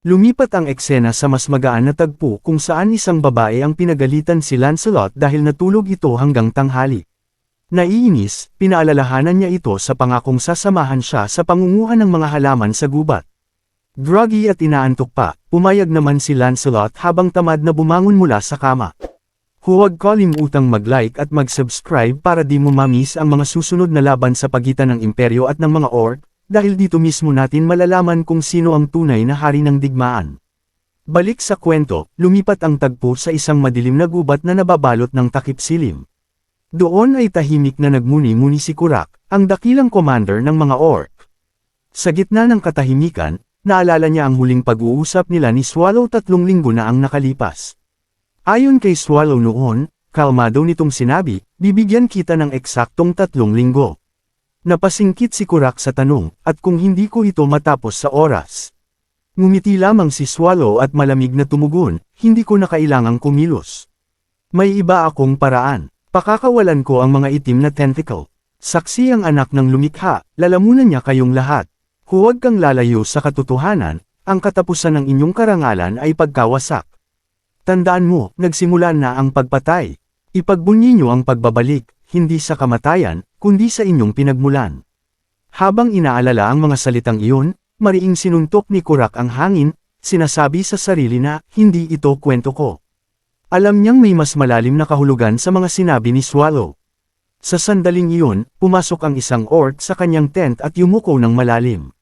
Lumipat ang eksena sa mas magaan na tagpo kung saan isang babae ang pinagalitan si Lancelot dahil natulog ito hanggang tanghali. Naiinis, pinaalalahanan niya ito sa pangakong sasamahan siya sa pangunguhan ng mga halaman sa gubat. Groggy at inaantok pa, pumayag naman si Lancelot habang tamad na bumangon mula sa kama. Huwag kalimutang mag-like at mag-subscribe para di mo mamiss ang mga susunod na laban sa pagitan ng imperyo at ng mga orc, dahil dito mismo natin malalaman kung sino ang tunay na hari ng digmaan. Balik sa kwento, lumipat ang tagpo sa isang madilim na gubat na nababalot ng takip silim. Doon ay tahimik na nagmuni-muni si Kurak, ang dakilang commander ng mga orc. Sa gitna ng katahimikan, naalala niya ang huling pag-uusap nila ni Swallow 3 linggo na ang nakalipas. Ayon kay Swallow noon, kalmado nitong sinabi, bibigyan kita ng eksaktong 3 linggo. Napasingkit si Kurak sa tanong, at kung hindi ko ito matapos sa oras. Ngumiti lamang si Swallow at malamig na tumugon, hindi ko na kailangang kumilos. May iba akong paraan. Pakakawalan ko ang mga itim na tentacle. Saksi ang anak ng lumikha, lalamunan niya kayong lahat. Huwag kang lalayo sa katotohanan, ang katapusan ng inyong karangalan ay pagkawasak. Tandaan mo, nagsimula na ang pagpatay. Ipagbunyi niyo ang pagbabalik, hindi sa kamatayan, kundi sa inyong pinagmulan. Habang inaalala ang mga salitang iyon, mariing sinuntok ni Kurak ang hangin, sinasabi sa sarili na, hindi ito kwento ko. Alam niyang may mas malalim na kahulugan sa mga sinabi ni Swallow. Sa sandaling iyon, pumasok ang isang orc sa kanyang tent at yumuko ng malalim.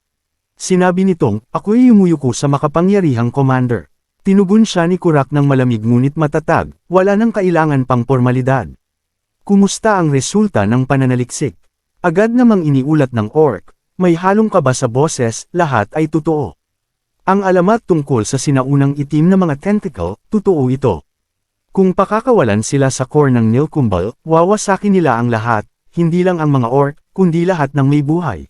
Sinabi nitong, ako'y yumuyuko sa makapangyarihang commander. Tinugon siya ni Kurak ng malamig ngunit matatag, wala nang kailangan pang formalidad. Kumusta ang resulta ng pananaliksik? Agad namang iniulat ng orc, may halong kaba sa boses, lahat ay totoo. Ang alamat tungkol sa sinaunang itim na mga tentacle, totoo ito. Kung pakakawalan sila sa core ng Nilkumbal, wawasakin nila ang lahat, hindi lang ang mga orc, kundi lahat ng may buhay.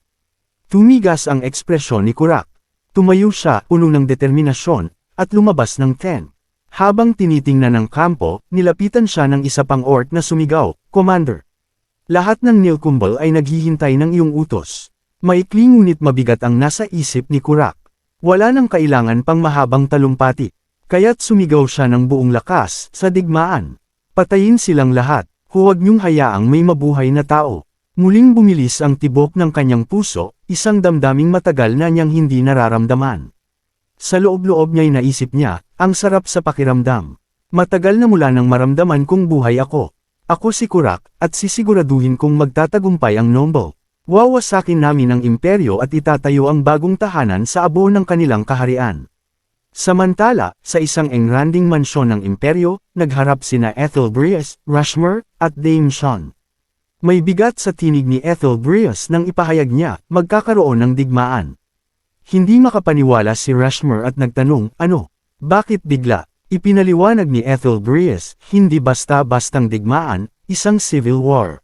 Tumigas ang ekspresyon ni Kurak. Tumayo siya, puno ng determinasyon, at lumabas ng tent. Habang tinitingnan ng kampo, nilapitan siya ng isa pang orc na sumigaw, Commander. Lahat ng Nilkumbal ay naghihintay ng iyong utos. Maikli ngunit mabigat ang nasa isip ni Kurak. Wala nang kailangan pang mahabang talumpati. Kaya't sumigaw siya ng buong lakas, sa digmaan. Patayin silang lahat, huwag niyong hayaang may mabuhay na tao. Muling bumilis ang tibok ng kanyang puso, isang damdaming matagal na niyang hindi nararamdaman. Sa loob-loob niya'y naisip niya, ang sarap sa pakiramdam. Matagal na mula nang maramdaman kong buhay ako. Ako si Kurak, at sisiguraduhin kong magtatagumpay ang Nomble. Wawasakin namin ang imperyo at itatayo ang bagong tahanan sa abo ng kanilang kaharian. Samantala, sa isang engranding mansyon ng imperyo, nagharap sina Ethelbreus, Rushmore, at Dame Sean. May bigat sa tinig ni Ethelbreus nang ipahayag niya, magkakaroon ng digmaan. Hindi makapaniwala si Rushmore at nagtanong, ano? Bakit bigla? Ipinaliwanag ni Ethelbreus, hindi basta-bastang digmaan, isang civil war.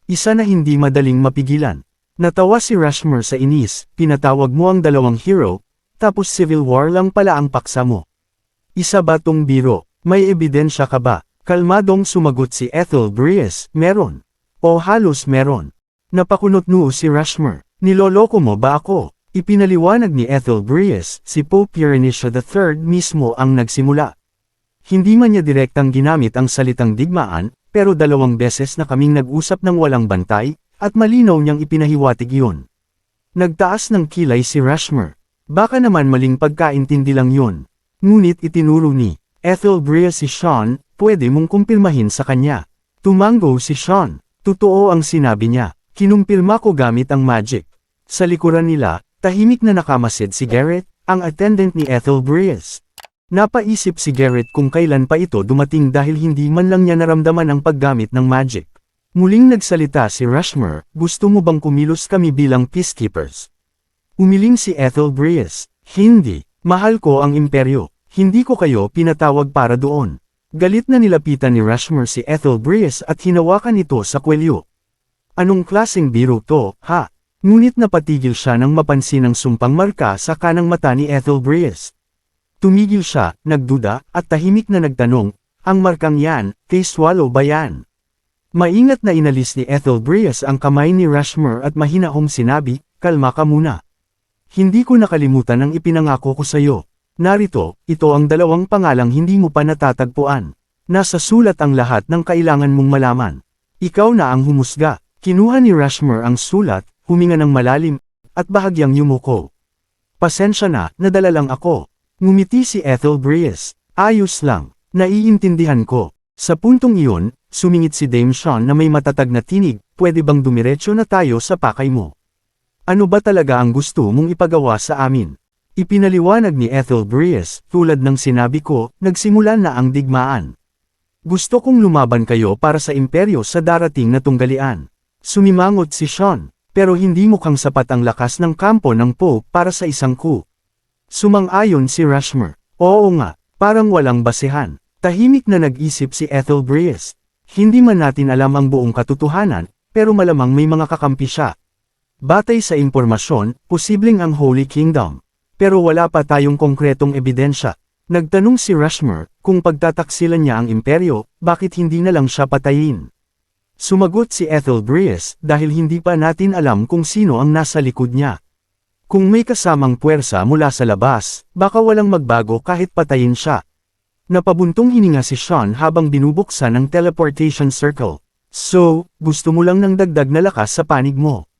Isa na hindi madaling mapigilan. Natawa si Rushmore sa inis, pinatawag mo ang dalawang hero, tapos civil war lang pala ang paksa mo. Isa ba tong biro? May ebidensya ka ba? Kalmadong sumagot si Ethelbreus, meron. O halos meron. Napakunot-noo si Rushmore, niloloko mo ba ako? Ipinaliwanag ni Ethelbreus, si Pope Irenaeus III mismo ang nagsimula. Hindi man niya direktang ginamit ang salitang digmaan, pero 2 beses na kaming nag-usap ng walang bantay, at malinaw niyang ipinahiwatig yun. Nagtaas ng kilay si Rushmore. Baka naman maling pagkaintindi lang yun. Ngunit itinuro ni Ethelbreus si Sean, pwede mong kumpirmahin sa kanya. Tumango si Sean. Totoo ang sinabi niya. Kinumpirma ko gamit ang magic. Sa likuran nila, tahimik na nakamasid si Garrett, ang attendant ni Ethelbreus. Napaisip si Garrett kung kailan pa ito dumating dahil hindi man lang niya naramdaman ang paggamit ng magic. Muling nagsalita si Rushmore, gusto mo bang kumilos kami bilang peacekeepers? Umiling si Ethelbreus, hindi, mahal ko ang imperyo, hindi ko kayo pinatawag para doon. Galit na nilapitan ni Rushmore si Ethelbreus at hinawakan ito sa kwelyo. Anong klaseng biro to, ha? Ngunit napatigil siya nang mapansin ang sumpang marka sa kanang mata ni Ethelbreus. Tumigil siya, nagduda, at tahimik na nagtanong, ang markang yan, kay Swallow ba yan? Maingat na inalis ni Ethelbreus ang kamay ni Rushmore at mahinahong sinabi, kalma ka muna. Hindi ko nakalimutan ang ipinangako ko sa iyo. Narito, ito ang dalawang pangalang hindi mo pa natatagpuan. Nasa sulat ang lahat ng kailangan mong malaman. Ikaw na ang humusga. Kinuha ni Rushmore ang sulat, huminga ng malalim, at bahagyang yumuko. Pasensya na, nadala lang ako. Ngumiti si Ethel Breeze. Ayos lang, naiintindihan ko. Sa puntong iyon, sumingit si Dame Sean na may matatag na tinig, pwede bang dumiretso na tayo sa pakay mo? Ano ba talaga ang gusto mong ipagawa sa amin? Ipinaliwanag ni Ethel Breeze, tulad ng sinabi ko, nagsimula na ang digmaan. Gusto kong lumaban kayo para sa imperyo sa darating na tunggalian. Sumimangot si Sean, pero hindi mukhang sapat ang lakas ng kampo ng Pope para sa isang coup. Sumang-ayon si Rushmore. Oo nga, parang walang basehan. Tahimik na nag-isip si Ethel Breeze. Hindi man natin alam ang buong katotohanan, pero malamang may mga kakampi siya. Batay sa impormasyon, posibleng ang Holy Kingdom. Pero wala pa tayong konkretong ebidensya. Nagtanong si Rushmore, kung pagtataksilan niya ang imperyo, bakit hindi na lang siya patayin? Sumagot si Ethel Breeze, dahil hindi pa natin alam kung sino ang nasa likod niya. Kung may kasamang puwersa mula sa labas, baka walang magbago kahit patayin siya. Napabuntong hininga si Sean habang binubuksan ang teleportation circle. So, gusto mo lang ng dagdag na lakas sa panig mo.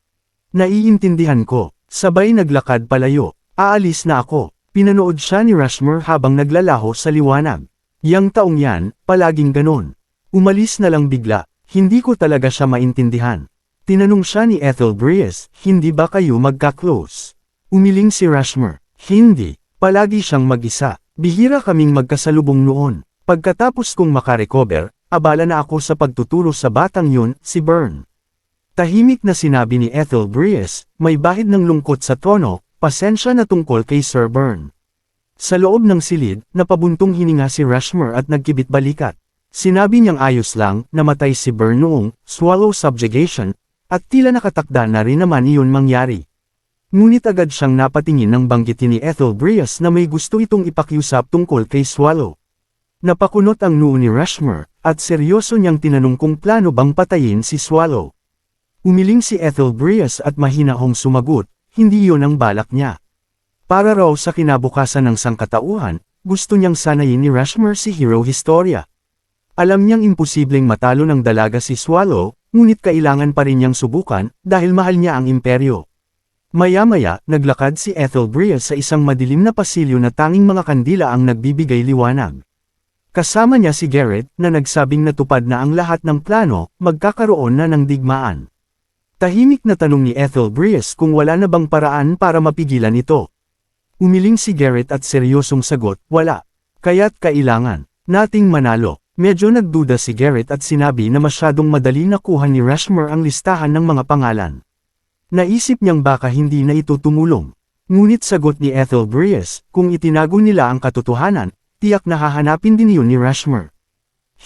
Naiintindihan ko. Sabay naglakad palayo. Aalis na ako. Pinanood siya ni Rushmore habang naglalaho sa liwanag. Yang taong yan, palaging ganon. Umalis na lang bigla. Hindi ko talaga siya maintindihan. Tinanong siya ni Ethel Breeze, hindi ba kayo magka-close? Umiling si Rushmore. Hindi. Palagi siyang mag-isa. Bihira kaming magkasalubong noon. Pagkatapos kong makarecover, abala na ako sa pagtuturo sa batang yun, si Bern. Tahimik na sinabi ni Ethel Breeze, may bahid ng lungkot sa tono, pasensya na tungkol kay Sir Bern. Sa loob ng silid, napabuntong hininga si Rushmore at nagkibit balikat. Sinabi niyang ayos lang, namatay si Bern noong swallow subjugation, at tila nakatakda na rin naman iyon mangyari. Ngunit agad siyang napatingin ng banggitin ni Ethel Breeze na may gusto itong ipakiusap tungkol kay Swallow. Napakunot ang noo ni Rushmore, at seryoso niyang tinanong kung plano bang patayin si Swallow. Umiling si Ethel Breeze at mahinahong sumagot, hindi iyon ang balak niya. Para raw sa kinabukasan ng sangkatauhan, gusto niyang sanayin ni Rushmore si Hero Historia. Alam niyang imposibleng matalo ng dalaga si Swallow, ngunit kailangan pa rin niyang subukan, dahil mahal niya ang imperyo. Maya-maya, naglakad si Ethel Breeze sa isang madilim na pasilyo na tanging mga kandila ang nagbibigay liwanag. Kasama niya si Garrett, na nagsabing natupad na ang lahat ng plano, magkakaroon na ng digmaan. Tahimik na tanong ni Ethel Breeze kung wala na bang paraan para mapigilan ito. Umiling si Garrett at seryosong sagot, wala. Kaya't kailangan nating manalo. Medyo nagduda si Garrett at sinabi na masyadong madali nakuha ni Rushmore ang listahan ng mga pangalan. Naisip niyang baka hindi na ito tumulong. Ngunit sagot ni Ethel Breeze, kung itinago nila ang katotohanan, tiyak na hahanapin din iyon ni Rushmore.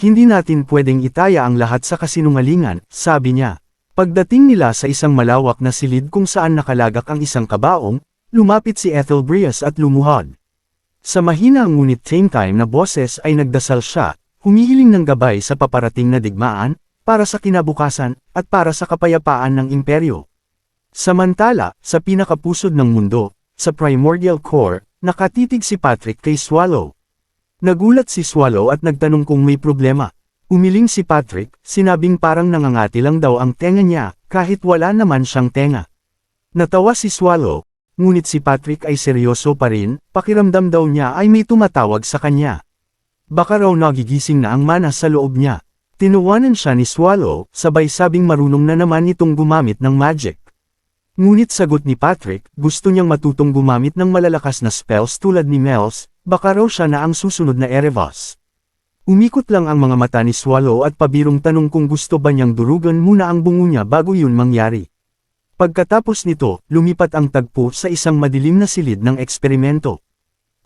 Hindi natin pwedeng itaya ang lahat sa kasinungalingan, sabi niya. Pagdating nila sa isang malawak na silid kung saan nakalagak ang isang kabaong, lumapit si Ethel Breeze at lumuhod. Sa mahina ngunit same time na boses ay nagdasal siya, humihiling ng gabay sa paparating na digmaan, para sa kinabukasan, at para sa kapayapaan ng imperyo. Samantala, sa pinakapusod ng mundo, sa primordial core, nakatitig si Patrick kay Swallow. Nagulat si Swallow at nagtanong kung may problema. Umiling si Patrick, sinabing parang nangangati lang daw ang tenga niya, kahit wala naman siyang tenga. Natawa si Swallow, ngunit si Patrick ay seryoso pa rin, pakiramdam daw niya ay may tumatawag sa kanya. Baka raw nagigising na ang mana sa loob niya. Tinuwanan siya ni Swallow, sabay sabing marunong na naman itong gumamit ng magic. Ngunit sagot ni Patrick, gusto niyang matutong gumamit ng malalakas na spells tulad ni Mel's, baka raw siya na ang susunod na Erebos. Umikot lang ang mga mata ni Swallow at pabirong tanong kung gusto ba niyang durugan muna ang bungo niya bago yun mangyari. Pagkatapos nito, lumipat ang tagpo sa isang madilim na silid ng eksperimento.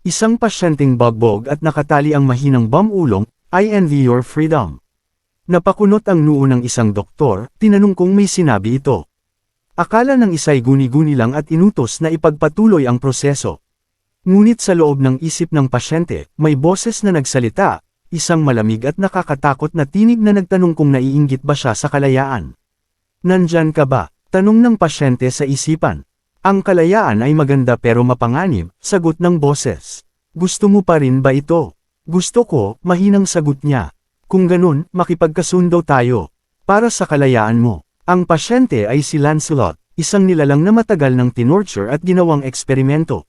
Isang pasyenteng bagbog at nakatali ang mahinang bomb-ulong, I envy your freedom. Napakunot ang noo ng isang doktor, tinanong kung may sinabi ito. Akala ng isa'y guni-guni lang at inutos na ipagpatuloy ang proseso. Ngunit sa loob ng isip ng pasyente, may boses na nagsalita, isang malamig at nakakatakot na tinig na nagtanong kung naiinggit ba siya sa kalayaan. Nandyan ka ba? Tanong ng pasyente sa isipan. Ang kalayaan ay maganda pero mapanganib, sagot ng boses. Gusto mo pa rin ba ito? Gusto ko, mahinang sagot niya. Kung ganun, makipagkasundo tayo. Para sa kalayaan mo. Ang pasyente ay si Lancelot, isang nilalang na matagal ng tinorture at ginawang eksperimento.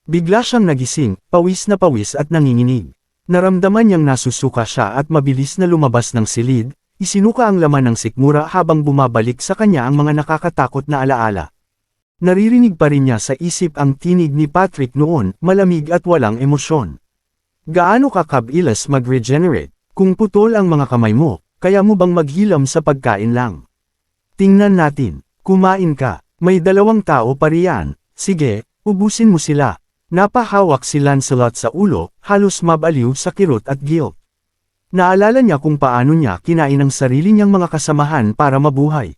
Bigla siyang nagising, pawis na pawis at nanginginig. Naramdaman niyang nasusuka siya at mabilis na lumabas ng silid, isinuka ang laman ng sikmura habang bumabalik sa kanya ang mga nakakatakot na alaala. Naririnig pa rin niya sa isip ang tinig ni Patrick noon, malamig at walang emosyon. Gaano ka kabilis mag-regenerate? Kung putol ang mga kamay mo, kaya mo bang maghilam sa pagkain lang? Tingnan natin, kumain ka, may 2 tao pa riyan, sige, ubusin mo sila. Napahawak si Lancelot sa ulo, halos mabaliw sa kirot at guilt. Naalala niya kung paano niya kinain ang sarili niyang mga kasamahan para mabuhay.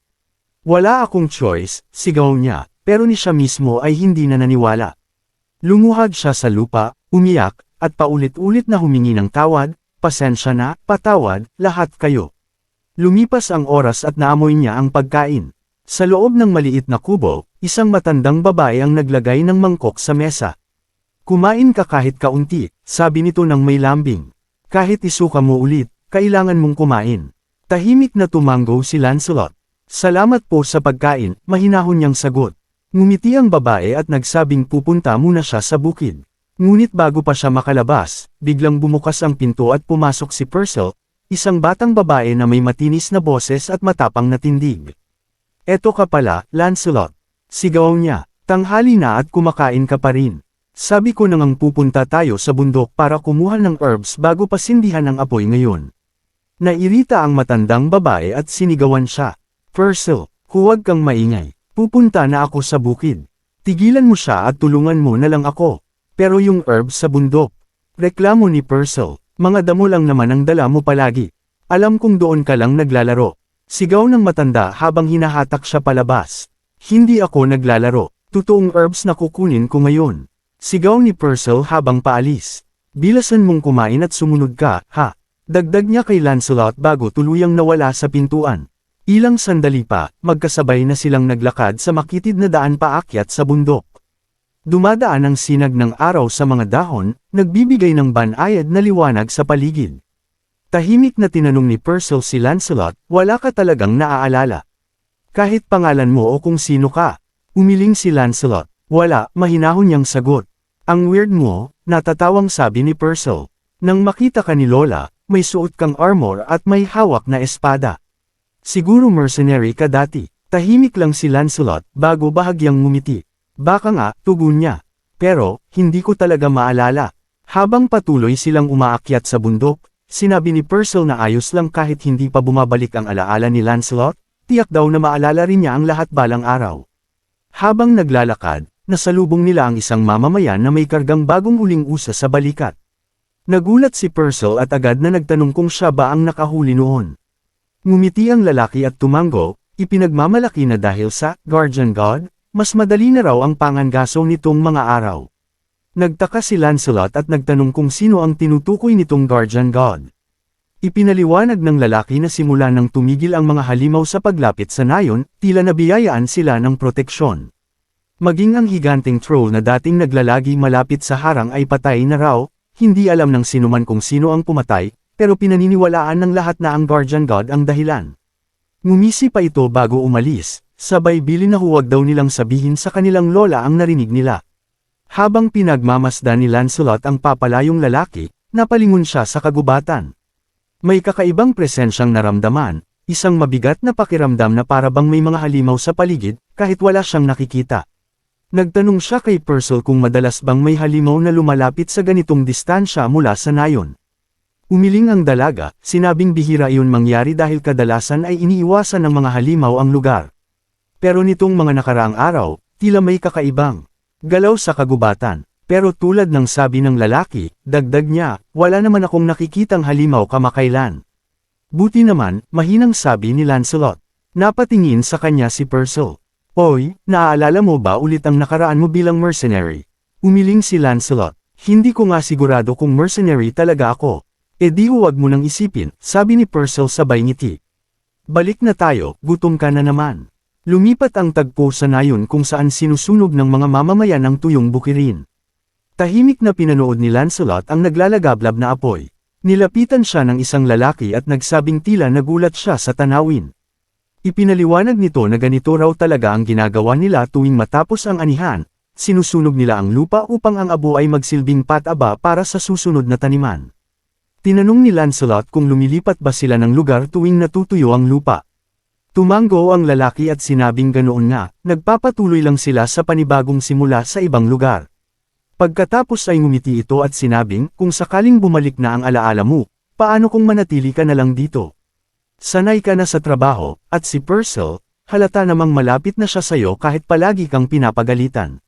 Wala akong choice, sigaw niya, pero ni siya mismo ay hindi na naniwala. Lumuhad siya sa lupa, umiyak, at paulit-ulit na humingi ng tawad, pasensya na, patawad, lahat kayo. Lumipas ang oras at naamoy niya ang pagkain. Sa loob ng maliit na kubo, isang matandang babae ang naglagay ng mangkok sa mesa. Kumain ka kahit kaunti, sabi nito ng may lambing. Kahit isuka mo ulit, kailangan mong kumain. Tahimik na tumango si Lancelot. Salamat po sa pagkain, mahinahon niyang sagot. Ngumiti ang babae at nagsabing pupunta muna siya sa bukid. Ngunit bago pa siya makalabas, biglang bumukas ang pinto at pumasok si Purcell, isang batang babae na may matinis na boses at matapang na tindig. Eto ka pala, Lancelot. Sigaw niya, tanghali na at kumakain ka pa rin. Sabi ko nang pupunta tayo sa bundok para kumuha ng herbs bago pasindihan ang apoy ngayon. Nairita ang matandang babae at sinigawan siya. Purcell, huwag kang maingay. Pupunta na ako sa bukid. Tigilan mo siya at tulungan mo na lang ako. Pero yung herbs sa bundok. Reklamo ni Purcell, mga damo lang naman ang dala mo palagi. Alam kong doon ka lang naglalaro. Sigaw ng matanda habang hinahatak siya palabas. Hindi ako naglalaro. Totoong herbs na kukunin ko ngayon. Sigaw ni Purcell habang paalis. Bilasan mong kumain at sumunod ka, ha? Dagdag niya kay Lancelot bago tuluyang nawala sa pintuan. Ilang sandali pa, magkasabay na silang naglakad sa makitid na daan paakyat sa bundok. Dumadaan ang sinag ng araw sa mga dahon, nagbibigay ng banayad na liwanag sa paligid. Tahimik na tinanong ni Purcell si Lancelot, wala ka talagang naaalala. Kahit pangalan mo o kung sino ka. Umiling si Lancelot. Wala, mahinahon niyang sagot. Ang weird mo, natatawang sabi ni Purcell. Nang makita ka ni Lola, may suot kang armor at may hawak na espada. Siguro mercenary ka dati. Tahimik lang si Lancelot bago bahagyang ngumiti. Baka nga, tugon niya. Pero, hindi ko talaga maalala. Habang patuloy silang umaakyat sa bundok, sinabi ni Purcell na ayos lang kahit hindi pa bumabalik ang alaala ni Lancelot, tiyak daw na maalala rin niya ang lahat balang araw. Habang naglalakad, nasalubong nila ang isang mamamayan na may kargang bagong uling usa sa balikat. Nagulat si Purcell at agad na nagtanong kung siya ba ang nakahuli noon. Ngumiti ang lalaki at tumango, ipinagmamalaki na dahil sa Guardian God, mas madali na raw ang pangangaso nitong mga araw. Nagtaka si Lancelot at nagtanong kung sino ang tinutukoy nitong Guardian God. Ipinaliwanag ng lalaki na simula nang tumigil ang mga halimaw sa paglapit sa nayon, tila nabiyayaan sila ng proteksyon. Maging ang higanteng troll na dating naglalagi malapit sa harang ay patay na raw, hindi alam ng sinuman kung sino ang pumatay, pero pinaniniwalaan ng lahat na ang Guardian God ang dahilan. Ngumisi pa ito bago umalis, sabay bilin na huwag daw nilang sabihin sa kanilang lola ang narinig nila. Habang pinagmamasdan ni Lancelot ang papalayong lalaki, napalingon siya sa kagubatan. May kakaibang presensyang naramdaman, isang mabigat na pakiramdam na para bang may mga halimaw sa paligid, kahit wala siyang nakikita. Nagtanong siya kay Purcell kung madalas bang may halimaw na lumalapit sa ganitong distansya mula sa nayon. Umiling ang dalaga, sinabing bihira iyon mangyari dahil kadalasan ay iniiwasan ng mga halimaw ang lugar. Pero nitong mga nakaraang araw, tila may kakaibang galaw sa kagubatan. Pero tulad ng sabi ng lalaki, dagdag niya, wala naman akong nakikitang halimaw kamakailan. Buti naman, mahinang sabi ni Lancelot. Napatingin sa kanya si Purcell. Oy, naaalala mo ba ulit ang nakaraan mo bilang mercenary? Umiling si Lancelot. Hindi ko nga sigurado kung mercenary talaga ako. E di huwag mo nang isipin, sabi ni Purcell sabay ngiti. Balik na tayo, gutom ka na naman. Lumipat ang tagpo sa nayon kung saan sinusunog ng mga mamamayan ang tuyong bukirin. Tahimik na pinanood ni Lancelot ang naglalagablab na apoy. Nilapitan siya ng isang lalaki at nagsabing tila nagulat siya sa tanawin. Ipinaliwanag nito na ganito raw talaga ang ginagawa nila tuwing matapos ang anihan, sinusunog nila ang lupa upang ang abo ay magsilbing pataba para sa susunod na taniman. Tinanong ni Lancelot kung lumilipat ba sila ng lugar tuwing natutuyo ang lupa. Tumango ang lalaki at sinabing ganoon nga, nagpapatuloy lang sila sa panibagong simula sa ibang lugar. Pagkatapos ay ngumiti ito at sinabing, kung sakaling bumalik na ang alaala mo, paano kung manatili ka na lang dito? Sanay ka na sa trabaho, at si Percival, halata namang malapit na siya sayo kahit palagi kang pinapagalitan.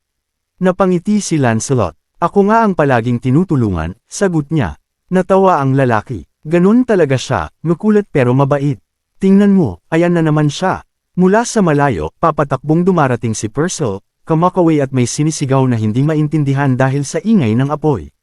Napangiti si Lancelot. Ako nga ang palaging tinutulungan, sagot niya. Natawa ang lalaki. Ganun talaga siya, makulit pero mabait. Tingnan mo, ayan na naman siya. Mula sa malayo, papatakbong dumarating si Percival, kamakaway at may sinisigaw na hindi maintindihan dahil sa ingay ng apoy.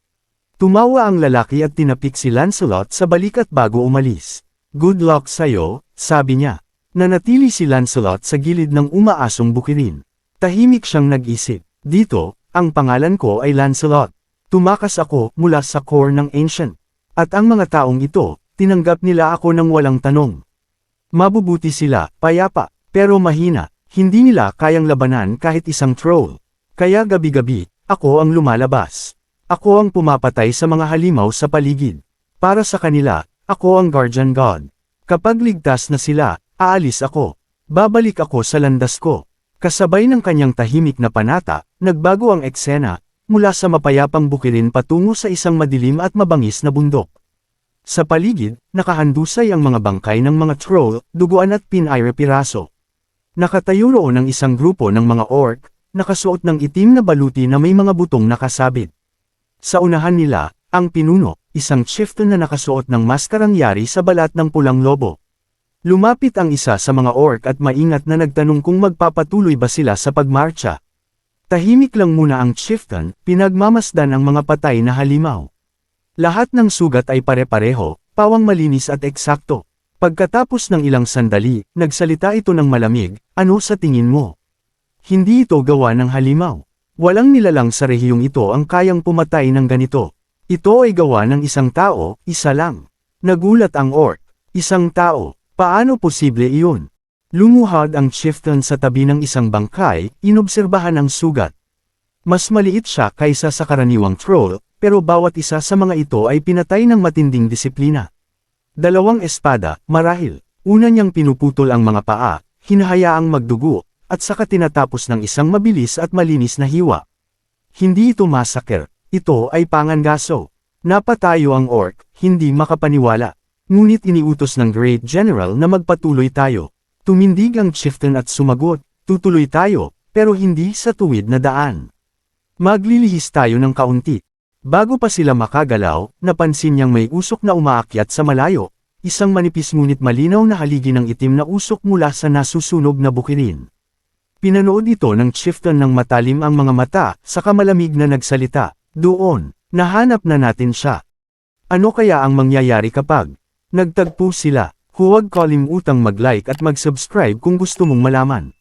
Tumawa ang lalaki at tinapik si Lancelot sa balikat bago umalis. Good luck sa'yo, sabi niya. Nanatili si Lancelot sa gilid ng umaasong bukirin. Tahimik siyang nag-isip. Dito, ang pangalan ko ay Lancelot. Tumakas ako mula sa core ng Ancient. At ang mga taong ito, tinanggap nila ako ng walang tanong. Mabubuti sila, payapa, pero mahina. Hindi nila kayang labanan kahit isang troll. Kaya gabi-gabi, ako ang lumalabas. Ako ang pumapatay sa mga halimaw sa paligid. Para sa kanila, ako ang guardian god. Kapag ligtas na sila, aalis ako. Babalik ako sa landas ko. Kasabay ng kanyang tahimik na panata, nagbago ang eksena, mula sa mapayapang bukirin patungo sa isang madilim at mabangis na bundok. Sa paligid, nakahandusay ang mga bangkay ng mga troll, duguan at pinayre-piraso. Nakatayo roon ang isang grupo ng mga orc, nakasuot ng itim na baluti na may mga butong nakasabit. Sa unahan nila, ang pinuno, isang chieftain na nakasuot ng maskarang yari sa balat ng pulang lobo. Lumapit ang isa sa mga orc at maingat na nagtanong kung magpapatuloy ba sila sa pagmarcha. Tahimik lang muna ang chieftain, pinagmamasdan ang mga patay na halimaw. Lahat ng sugat ay pare-pareho, pawang malinis at eksakto. Pagkatapos ng ilang sandali, nagsalita ito ng malamig, ano sa tingin mo? Hindi ito gawa ng halimaw. Walang nilalang sa rehiyong ito ang kayang pumatay ng ganito. Ito ay gawa ng isang tao, isa lang. Nagulat ang orc. Isang tao. Paano posible iyon? Lumuhad ang chieftain sa tabi ng isang bangkay, inobserbahan ang sugat. Mas maliit siya kaysa sa karaniwang troll, pero bawat isa sa mga ito ay pinatay ng matinding disiplina. Dalawang espada, marahil. Una niyang pinuputol ang mga paa, hinahayaang magdugo, at saka tinatapos ng isang mabilis at malinis na hiwa. Hindi ito massacre, ito ay pangangaso. Napatayo ang orc, hindi makapaniwala. Ngunit iniutos ng Great General na magpatuloy tayo. Tumindig ang chieftain at sumagot, tutuloy tayo, pero hindi sa tuwid na daan. Maglilihis tayo ng kaunti. Bago pa sila makagalaw, napansin niyang may usok na umaakyat sa malayo, isang manipis ngunit malinaw na haligi ng itim na usok mula sa nasusunog na bukirin. Pinanood ito ng chieftain ng matalim ang mga mata, saka malamig na nagsalita, doon, nahanap na natin siya. Ano kaya ang mangyayari kapag nagtagpo sila? Huwag kalimutang mag-like at mag-subscribe kung gusto mong malaman.